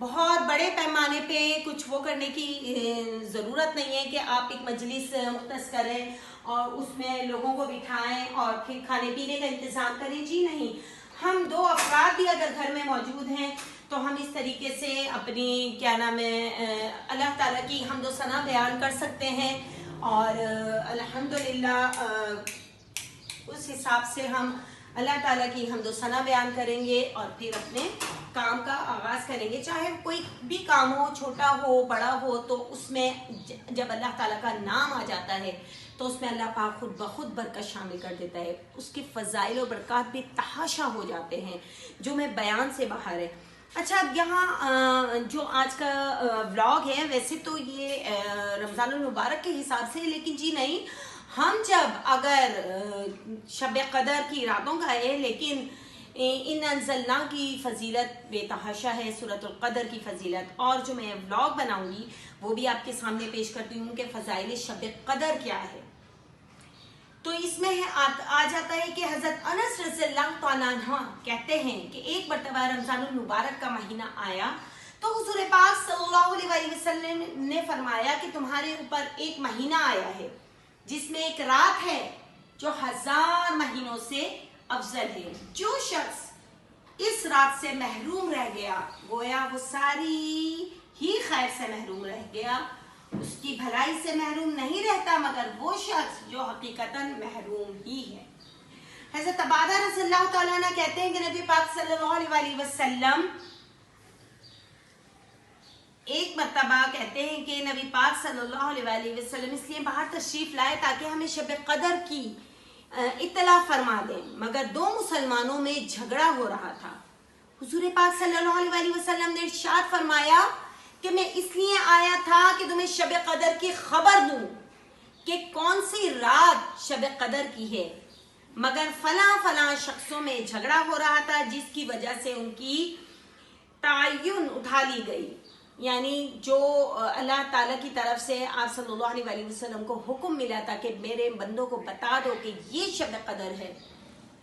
بہت بڑے پیمانے پہ کچھ وہ کرنے کی ضرورت نہیں ہے کہ آپ ایک مجلس مختص کریں اور اس میں لوگوں کو بٹھائیں اور پھر کھانے پینے کا انتظام کریں. جی نہیں, ہم 2 افراد بھی اگر گھر میں موجود ہیں تو ہم اس طریقے سے اپنی کیا نام ہے اللہ تعالیٰ کی حمد و ثنا بیان کر سکتے ہیں, اور الحمدللہ اس حساب سے ہم اللہ تعالیٰ کی حمد و ثنا بیان کریں گے اور پھر اپنے کام کا آغاز کریں گے. چاہے کوئی بھی کام ہو, چھوٹا ہو بڑا ہو, تو اس میں جب اللہ تعالیٰ کا نام آ جاتا ہے تو اس میں اللہ پاک خود بخود برکت شامل کر دیتا ہے. اس کے فضائل و برکات بھی تحاشا ہو جاتے ہیں جو میں بیان سے باہر ہے. اچھا, اب یہاں جو آج کا ولاگ ہے ویسے تو یہ رمضان المبارک کے حساب سے, لیکن جی نہیں, ہم جب اگر شب قدر کی راتوں کا ہے, لیکن ان انزلنا کی فضیلت بے تحاشا ہے, سورۃ القدر کی فضیلت, اور جو میں ولاگ بناؤں گی وہ بھی آپ کے سامنے پیش کرتی ہوں کہ فضائل شب قدر کیا ہے. تو اس میں آ جاتا ہے کہ حضرت انس رضی اللہ تعالیٰ عنہ کہتے ہیں کہ ایک مرتبہ رمضان المبارک کا مہینہ آیا تو حضور پاک صلی اللہ علیہ وسلم نے فرمایا کہ تمہارے اوپر ایک مہینہ آیا ہے جس میں ایک رات ہے جو 1000 مہینوں سے افضل ہے. جو شخص اس رات سے محروم رہ گیا گویا وہ ساری ہی خیر سے محروم رہ گیا. اس کی بھلائی سے محروم نہیں رہتا مگر وہ شخص جو حقیقتاً محروم ہی ہے. حضرت عبادہ رضی اللہ تعالیٰ عنہ کہتے ہیں کہ نبی پاک صلی اللہ علیہ وسلم ایک مرتبہ کہتے ہیں کہ نبی پاک صلی اللہ علیہ وسلم اس لیے باہر تشریف لائے تاکہ ہمیں شب قدر کی اطلاع فرما دیں, مگر 2 مسلمانوں میں جھگڑا ہو رہا تھا. حضور پاک صلی اللہ علیہ وسلم نے ارشاد فرمایا کہ میں اس لیے آیا تھا کہ تمہیں شب قدر کی خبر دوں کہ کون سی رات شب قدر کی ہے, مگر فلاں شخصوں میں جھگڑا ہو رہا تھا جس کی وجہ سے ان کی تعین اٹھا لی گئی. یعنی جو اللہ تعالیٰ کی طرف سے آپ صلی اللہ علیہ وسلم کو حکم ملا تھا کہ میرے بندوں کو بتا دو کہ یہ شب قدر ہے,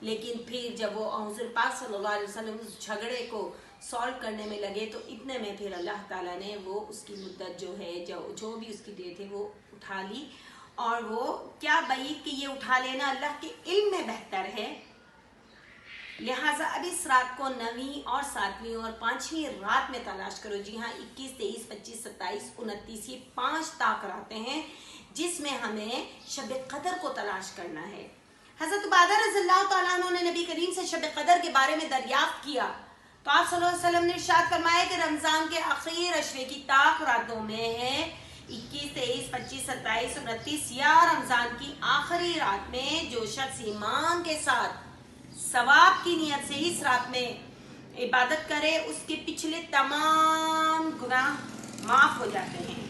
لیکن پھر جب وہ حضور پاک صلی اللہ علیہ وسلم اس جھگڑے کو سالو کرنے میں لگے تو اتنے میں پھر اللہ تعالیٰ نے وہ اس کی مدت جو ہے جو بھی اس کی ڈیٹ ہے وہ اٹھا لی. اور وہ کیا بعید کہ یہ اٹھا لینا اللہ کے علم میں بہتر ہے. لہٰذا اب اس رات کو 9ویں اور 7ویں اور 5ویں رات میں تلاش کرو. جی ہاں, 21, 23, 25, 27, 29 یہ 5 طاق راتیں ہیں جس میں ہمیں شب قدر کو تلاش کرنا ہے. حضرت عبادہ رضی اللہ تعالیٰ عنہ نے نبی کریم سے شب قدر کے بارے میں دریافت کیا تو آپ صلی اللہ علیہ وسلم نے ارشاد فرمایا کہ رمضان کے آخری عشرے کی طاق راتوں میں ہے 21, 23, 25, 27, 29 یا رمضان کی آخری رات میں جو شخص ایمان کے ساتھ ثواب کی نیت سے اس رات میں عبادت کرے اس کے پچھلے تمام گناہ معاف ہو جاتے ہیں.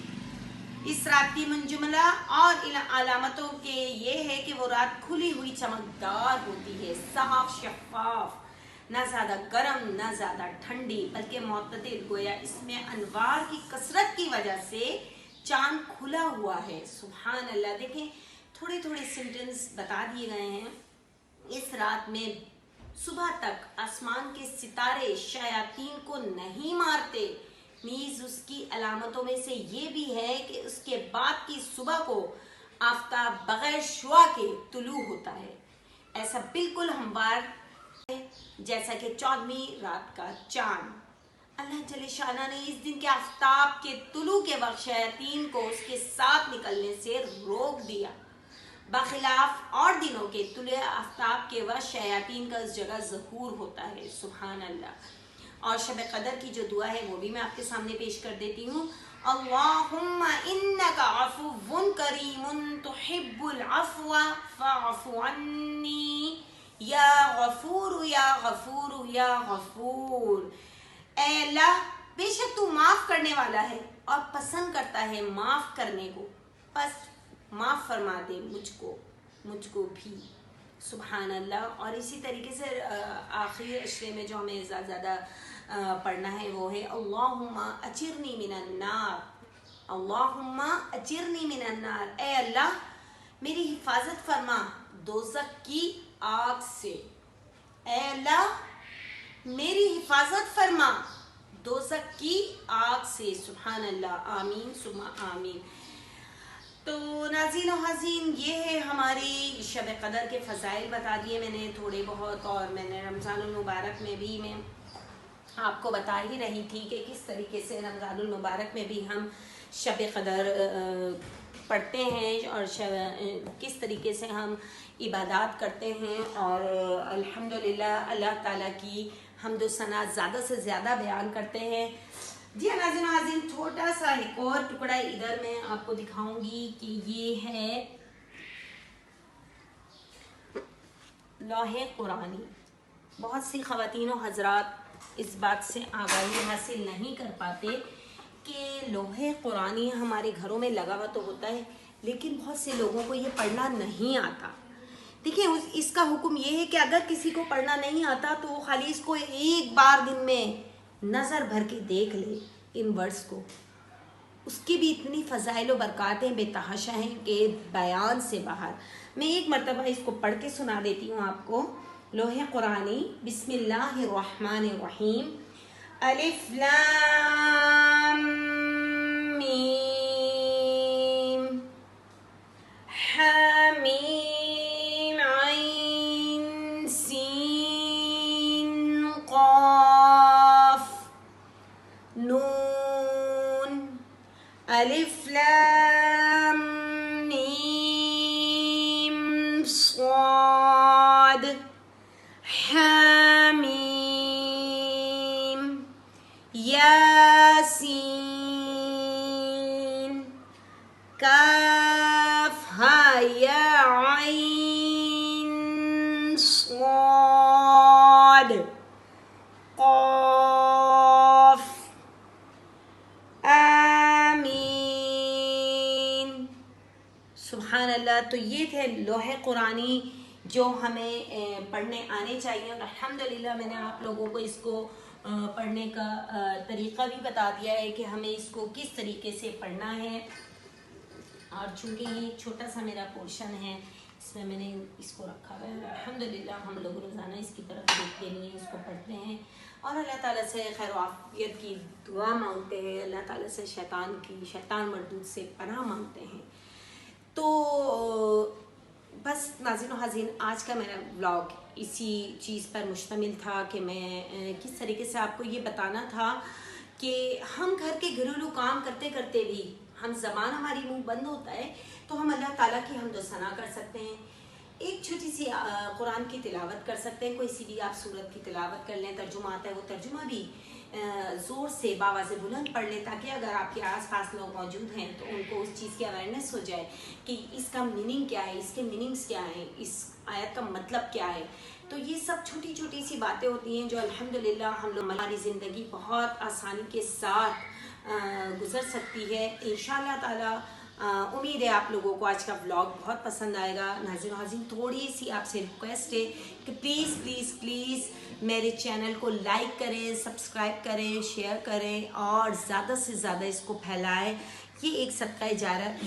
اس رات کی منجملہ اور علامتوں کے یہ ہے کہ وہ رات کھلی ہوئی چمکدار ہوتی ہے, صاف شفاف, نہ زیادہ گرم نہ زیادہ ٹھنڈی بلکہ معتدل. گویا اس میں انوار کی کثرت کی وجہ سے چاند کھلا ہوا ہے. سبحان اللہ. دیکھیں تھوڑے سینٹنس بتا دیے گئے ہیں. اس رات میں صبح تک آسمان کے ستارے شیاطین کو نہیں مارتے. نیز اس کی علامتوں میں سے یہ بھی ہے کہ اس کے بعد کی صبح کو آفتاب بغیر شعاع کے طلوع ہوتا ہے. ایسا بالکل ہموار ہے جیسا کہ 14ویں رات کا چاند. اللہ جل شانہ نے اس دن کے آفتاب کے طلوع کے وقت شیاطین کو اس کے ساتھ نکلنے سے روک دیا. بخلاف اور دنوں کے طلوع آفتاب کے وقت شیاطین کا اس جگہ ظہور ہوتا ہے. سبحان اللہ. اور شب قدر کی جو دعا ہے وہ بھی میں آپ کے سامنے پیش کر دیتی ہوں. اللہم انکا عفو کریم تحب العفو فاعف عنی یا غفور یا غفور یا غفور. اے اللہ بے شک تو معاف کرنے والا ہے اور پسند کرتا ہے معاف کرنے کو, بس معاف فرما دے مجھ کو بھی. سبحان اللہ. اور اسی طریقے سے آخری عشرے میں جو ہمیں زیادہ پڑھنا ہے وہ ہے اللہم اجرنی من النار. اللہم اجرنی من النار. اے اللہ میری حفاظت فرما دوزخ کی آگ سے. اے اللہ میری حفاظت فرما دوزخ کی آگ سے، سبحان اللہ، آمین ثم آمین۔ تو ناظرین و حاضرین، یہ ہے ہماری شب قدر کے فضائل بتا دیے میں نے تھوڑے بہت، اور میں نے رمضان المبارک میں بھی میں آپ کو بتا ہی رہی تھی کہ کس طریقے سے رمضان المبارک میں بھی ہم شب قدر پڑھتے ہیں اور کس طریقے سے ہم عبادات کرتے ہیں، اور الحمدللہ اللہ تعالیٰ کی حمد و ثنا زیادہ سے زیادہ بیان کرتے ہیں۔ جی ناظرین و حاضرین، چھوٹا سا ایک اور ٹکڑا ادھر میں آپ کو دکھاؤں گی کہ یہ ہے لوح قرآنی۔ بہت سی خواتین و حضرات اس بات سے آگاہی حاصل نہیں کر پاتے کہ لوح قرآنی ہمارے گھروں میں لگا ہوا تو ہوتا ہے، لیکن بہت سے لوگوں کو یہ پڑھنا نہیں آتا۔ دیکھیں اس کا حکم یہ ہے کہ اگر کسی کو پڑھنا نہیں آتا تو وہ خالی اس کو ایک بار دن میں نظر بھر کے دیکھ لے ان ورڈز کو، اس کی بھی اتنی فضائل و برکاتیں بے تحاشا ہیں کہ بیان سے باہر۔ میں ایک مرتبہ اس کو پڑھ کے سنا دیتی ہوں آپ کو۔ لوح قرآنی، بسم اللہ الرحمن الرحیم، الف لام میم حامیم عین سین قاف نون، الف لام میم صاد حامیم یاسین کاف ہا یا عین صاد قاف آمین۔ سبحان اللہ۔ تو یہ تھے لوح قرآنی جو ہمیں پڑھنے آنے چاہیے، اور الحمدللہ میں نے آپ لوگوں کو اس کو پڑھنے کا طریقہ بھی بتا دیا ہے کہ ہمیں اس کو کس طریقے سے پڑھنا ہے۔ اور چونکہ یہ چھوٹا سا میرا پورشن ہے، اس میں نے اس کو رکھا ہوا ہے، الحمدللہ ہم لوگ روزانہ اس کی طرف دیکھتے نہیں ہیں، اس کو پڑھتے ہیں اور اللہ تعالیٰ سے خیر و عافیت کی دعا مانگتے ہیں، اللہ تعالیٰ سے شیطان مردود سے پناہ مانگتے ہیں۔ تو بس ناظرین و حاضرین، آج کا میرا ولاگ اسی چیز پر مشتمل تھا کہ میں کس طریقے سے آپ کو یہ بتانا تھا کہ ہم گھر کے گھریلو کام کرتے کرتے بھی زبان ہماری منہ بند ہوتا ہے تو ہم اللہ تعالیٰ کی حمد و ثنا کر سکتے ہیں، ایک چھوٹی سی قرآن کی تلاوت کر سکتے ہیں، کوئی سی بھی آپ سورت کی تلاوت کر لیں، ترجمہ آتا ہے وہ ترجمہ بھی زور سے باواز بلند پڑھ لیں، تاکہ اگر آپ کے آس پاس لوگ موجود ہیں تو ان کو اس چیز کی اویئرنیس ہو جائے کہ اس کا میننگ کیا ہے، اس کے میننگز کیا ہیں، اس آیت کا مطلب کیا ہے۔ تو یہ سب چھوٹی چھوٹی سی باتیں ہوتی ہیں جو الحمدللہ ہم لوگ ہماری زندگی بہت آسانی کے ساتھ گزر سکتی ہے انشاءاللہ تعالی۔ امید ہے آپ لوگوں کو آج کا ولاگ بہت پسند آئے گا۔ ناظرین و حاضرین، تھوڑی سی آپ سے ریکویسٹ ہے کہ پلیز پلیز پلیز میرے چینل کو لائک کریں، سبسکرائب کریں، شیئر کریں اور زیادہ سے زیادہ اس کو پھیلائیں۔ یہ ایک صدقہ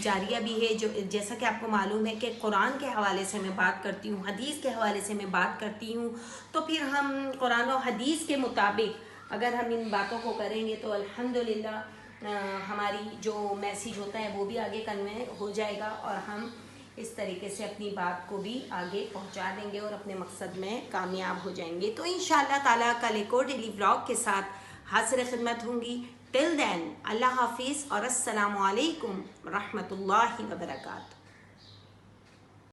جاریہ بھی ہے، جو جیسا کہ آپ کو معلوم ہے کہ قرآن کے حوالے سے میں بات کرتی ہوں، حدیث کے حوالے سے میں بات کرتی ہوں، تو پھر ہم قرآن و حدیث کے مطابق اگر ہم ان باتوں کو کریں گے تو الحمدللہ ہماری جو میسیج ہوتا ہے وہ بھی آگے کنوے ہو جائے گا، اور ہم اس طریقے سے اپنی بات کو بھی آگے پہنچا دیں گے اور اپنے مقصد میں کامیاب ہو جائیں گے۔ تو انشاءاللہ تعالیٰ کل ایک اور ڈیلی ولاگ کے ساتھ حاضر خدمت ہوں گی۔ ٹل دین اللہ حافظ اور السلام علیکم ورحمۃ اللہ وبرکاتہ۔